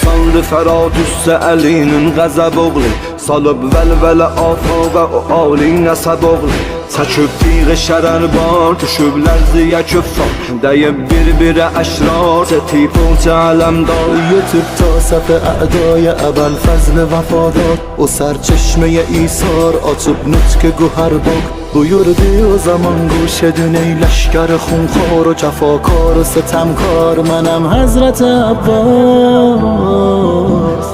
saldı Ferhat üstə əlinin qəzəb oğlu Salıb vəlvələ afaqa o ali nəsəb oğlu Çəkib tiğə şərər var, düşüb lərziyə küffar Dəyib bir-birə əşrar, setib olca ələmdar Yetib ta səf ə'dای əbəl fəzl vəfadar O sərçeşməyə isar, açıb nutq gühər bak Buyurdu o zaman گوش دون ای لشکر خونخوار و جفاکار و ستمکار منم حضرت عباس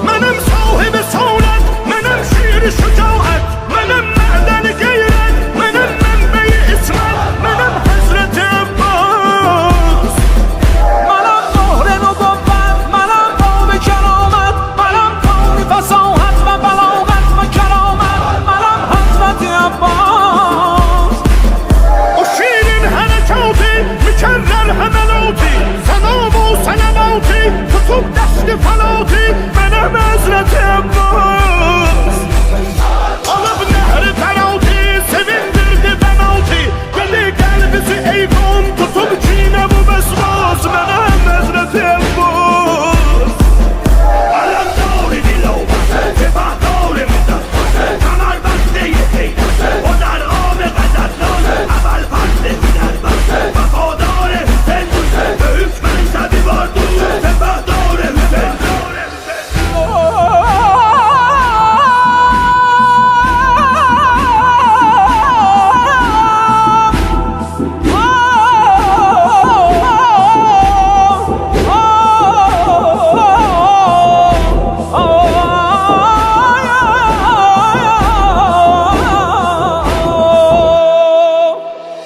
منم صاحب سعادت منم شیر شجاعت منم معدن غیرت منم منبع اسمت منم حضرت عباس منم مهر نبوت منم باب کرامت منم کون فصاحت و بلاغت و کرامت منم حضرت عباس o şiirin harekatı mükerrer hemelati Selam o selamati tutup desti falati benim Hazreti Abbas Alıp nehri ferati sevindirdi penaltı Dedi kalbisi eyvan tutup kine bu besbas benim Hazreti Abbas Alam doğru dil olması Tefah doğru müddet Kanar başta yeteği O dar ağabey gazatlar Aval farklı gider bak Vefadar Hüseyin Büyük mensebi vardı Tefah doğru Hüseyin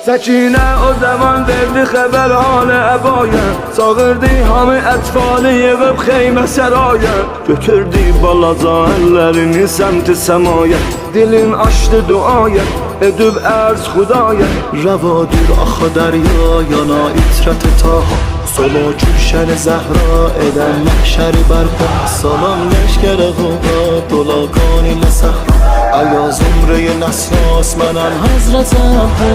Səkinə o zaman verdi xəbər halə əbaya Çağırdı hamı ətfalı yığıb xeymə səraya Götürdü balaca əllərini səmti səmaya Dilin açdı duaya edib ərz xudaya روادور آخ دریا یانا اطرت تاها سلا گلشن زهرا ادم محشر برپا سلام لشکر غوغا دلاکانی لصحرا ایا زمره نسناس منم حضرت عباس